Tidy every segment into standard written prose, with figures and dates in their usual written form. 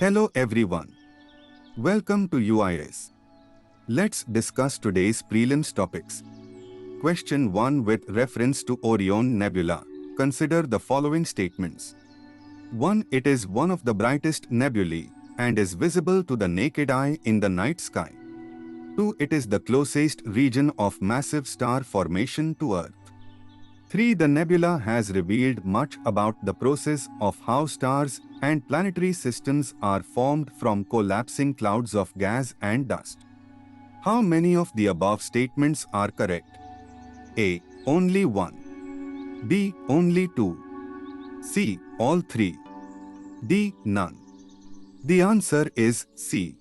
Hello everyone. Welcome to IAS. Let's discuss today's prelims topics. Question 1 with reference to Orion Nebula. Consider the following statements. 1. It is one of the brightest nebulae and is visible to the naked eye in the night sky. 2. It is the closest region of massive star formation to Earth. 3. The nebula has revealed much about the process of how stars and planetary systems are formed from collapsing clouds of gas and dust. How many of the above statements are correct? A. Only 1. B. Only 2. C. All 3. D. None. The answer is C.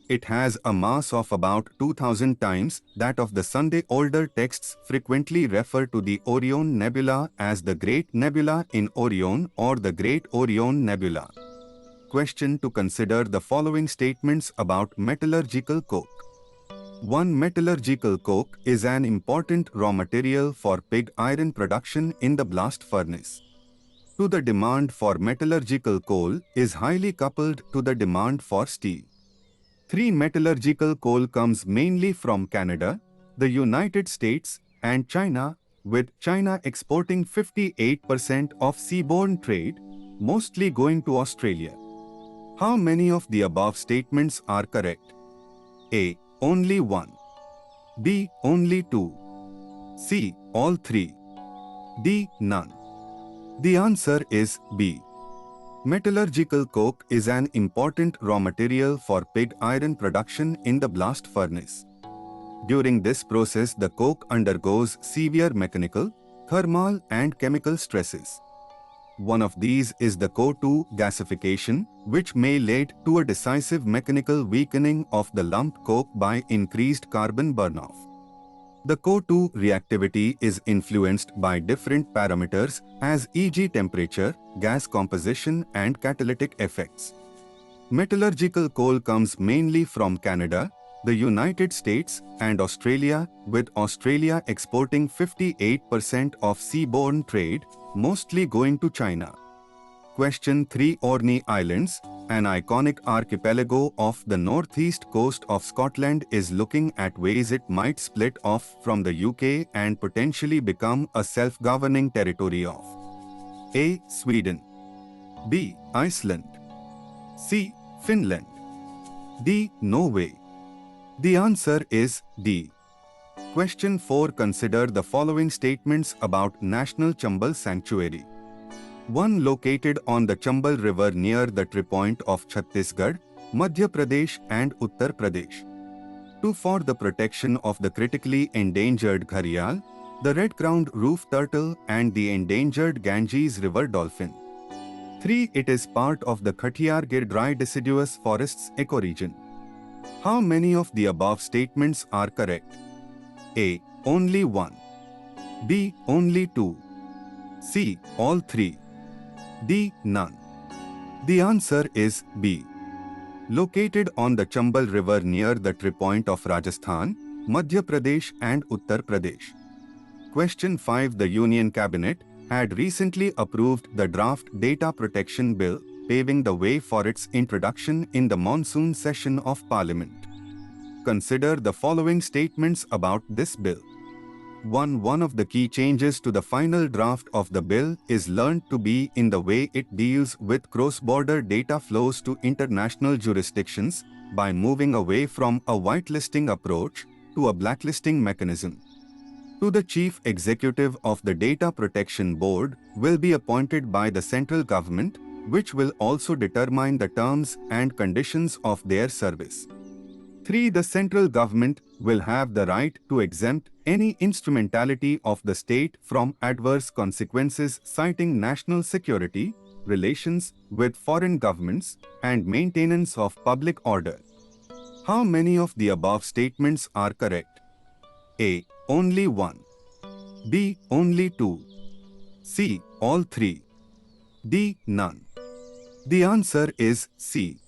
It has a mass of about 2000 times that of the Sun. Older texts frequently refer to the Orion Nebula as the Great Nebula in Orion or the Great Orion Nebula. Question to consider the following statements about metallurgical coke. 1. Metallurgical coke is an important raw material for pig iron production in the blast furnace. 2. The demand for metallurgical coal is highly coupled to the demand for steel. 3. Metallurgical coal comes mainly from Canada, the United States, and China, with China exporting 58% of seaborne trade, mostly going to Australia. How many of the above statements are correct? A. Only 1. B. Only 2. C. All 3. D. None. The answer is B. Metallurgical coke is an important raw material for pig iron production in the blast furnace. During this process, the coke undergoes severe mechanical, thermal, and chemical stresses. One of these is the CO2 gasification, which may lead to a decisive mechanical weakening of the lump coke by increased carbon burnoff. The CO2 reactivity is influenced by different parameters as e.g. temperature, gas composition, and catalytic effects. Metallurgical coal comes mainly from Canada, the United States, and Australia, with Australia exporting 58% of seaborne trade, mostly going to China. Question 3. Orkney Islands, an iconic archipelago off the northeast coast of Scotland, is looking at ways it might split off from the UK and potentially become a self-governing territory of A. Sweden, B. Iceland, C. Finland, D. Norway. The answer is D. Question 4. Consider the following statements about National Chambal Sanctuary. 1. Located on the Chambal River near the tripoint of Chhattisgarh, Madhya Pradesh and Uttar Pradesh. 2. For the protection of the critically endangered gharial, the red-crowned roof turtle and the endangered Ganges river dolphin. 3. It is part of the Khatiyar-Gir dry deciduous forests ecoregion. How many of the above statements are correct? A. Only 1. B. Only 2. C. All 3. D. None. The answer is B. Located on the Chambal River near the tripoint of Rajasthan, Madhya Pradesh and Uttar Pradesh. Question 5. The Union Cabinet had recently approved the draft Data Protection Bill, paving the way for its introduction in the monsoon session of Parliament. Consider the following statements about this bill. 1. One of the key changes to the final draft of the bill is learned to be in the way it deals with cross-border data flows to international jurisdictions by moving away from a whitelisting approach to a blacklisting mechanism. 2. The chief executive of the Data Protection Board will be appointed by the central government, which will also determine the terms and conditions of their service. 3. The central government will have the right to exempt any instrumentality of the state from adverse consequences citing national security, relations with foreign governments, and maintenance of public order. How many of the above statements are correct? A. Only 1. B. Only 2. C. All 3. D. None. The answer is C.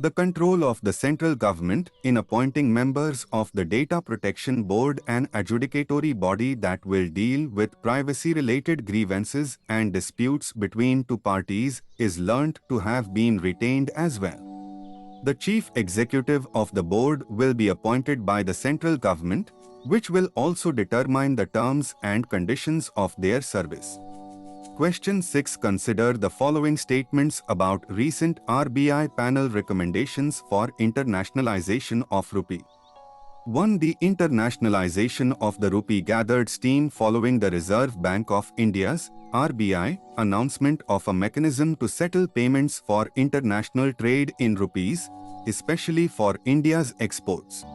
The control of the central government in appointing members of the Data Protection Board, an adjudicatory body that will deal with privacy-related grievances and disputes between two parties, is learnt to have been retained as well. The chief executive of the board will be appointed by the central government, which will also determine the terms and conditions of their service. Question 6. Consider the following statements about recent RBI panel recommendations for internationalization of rupee. 1. The internationalization of the rupee gathered steam following the Reserve Bank of India's (RBI) announcement of a mechanism to settle payments for international trade in rupees, especially for India's exports.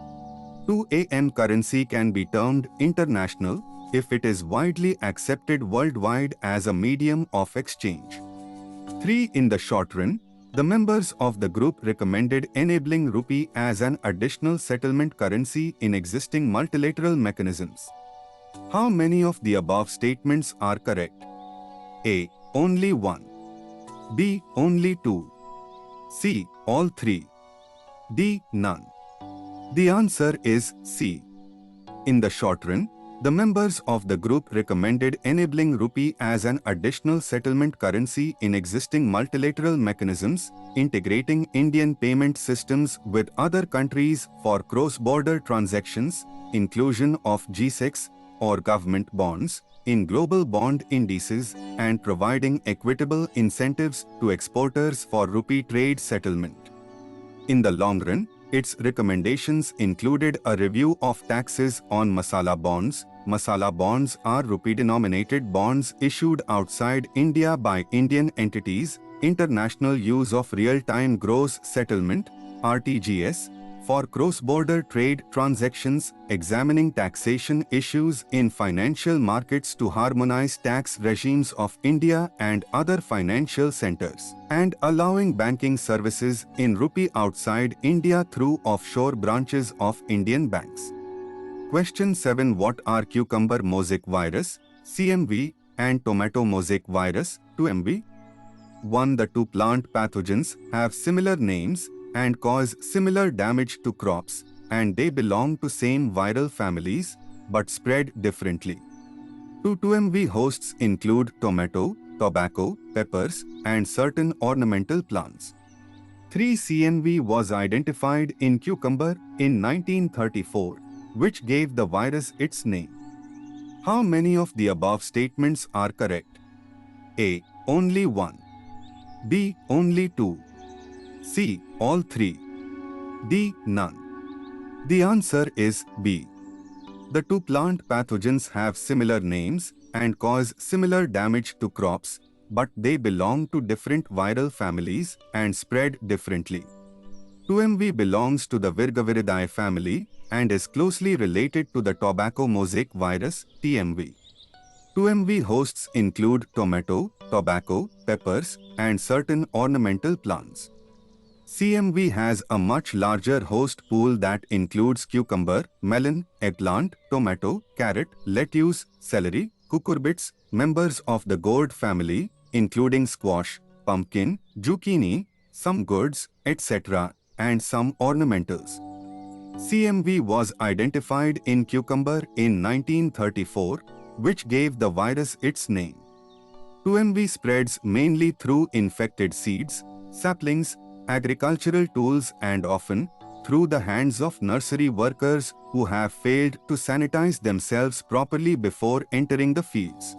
2. AM currency can be termed international if it is widely accepted worldwide as a medium of exchange. 3. In the short run, the members of the group recommended enabling rupee as an additional settlement currency in existing multilateral mechanisms. How many of the above statements are correct? A. Only 1. B. Only 2. C. All 3. D. None. The answer is C. In the short run, the members of the group recommended enabling rupee as an additional settlement currency in existing multilateral mechanisms, integrating Indian payment systems with other countries for cross-border transactions, inclusion of G-SECs or government bonds in global bond indices, and providing equitable incentives to exporters for rupee trade settlement. In the long run, its recommendations included a review of taxes on masala bonds. Masala bonds are rupee-denominated bonds issued outside India by Indian entities, international use of real-time gross settlement (RTGS) for cross-border trade transactions, examining taxation issues in financial markets to harmonize tax regimes of India and other financial centers, and allowing banking services in rupee outside India through offshore branches of Indian banks. Question 7. What are cucumber mosaic virus (CMV) and tomato mosaic virus (2MV)? 1. The two plant pathogens have similar names and cause similar damage to crops, and they belong to same viral families, but spread differently. 2. 2MV hosts include tomato, tobacco, peppers, and certain ornamental plants. 3. CMV was identified in cucumber in 1934, which gave the virus its name. How many of the above statements are correct? A. Only 1. B. Only 2. C. All 3. D. None. The answer is B. The two plant pathogens have similar names and cause similar damage to crops, but they belong to different viral families and spread differently. 2MV belongs to the Virgaviridae family and is closely related to the tobacco mosaic virus (TMV). 2MV hosts include tomato, tobacco, peppers, and certain ornamental plants. CMV has a much larger host pool that includes cucumber, melon, eggplant, tomato, carrot, lettuce, celery, cucurbits, members of the gourd family, including squash, pumpkin, zucchini, some gourds, etc., and some ornamentals. CMV was identified in cucumber in 1934, which gave the virus its name. 2MV spreads mainly through infected seeds, saplings, agricultural tools, and often through the hands of nursery workers who have failed to sanitize themselves properly before entering the fields.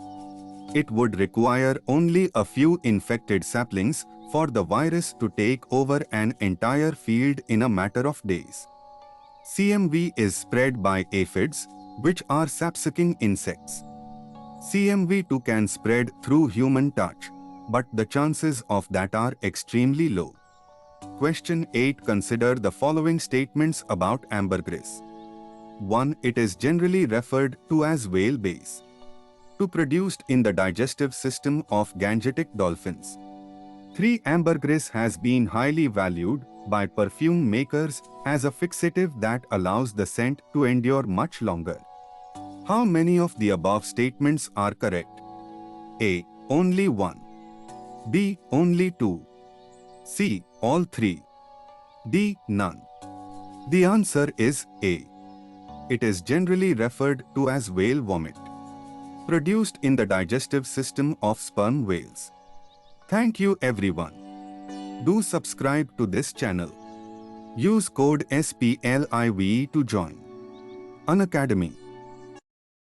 It would require only a few infected saplings for the virus to take over an entire field in a matter of days. CMV is spread by aphids, which are sap-sucking insects. CMV too can spread through human touch, but the chances of that are extremely low. Question 8. Consider the following statements about ambergris. 1. It is generally referred to as whale base. 2. Produced in the digestive system of Gangetic dolphins. 3. Ambergris has been highly valued by perfume makers as a fixative that allows the scent to endure much longer. How many of the above statements are correct? A. Only 1. B. Only 2. C. All 3. D. None. The answer is A. It is generally referred to as whale vomit, produced in the digestive system of sperm whales. Thank you everyone. Do subscribe to this channel. Use code SPLIV to join Unacademy.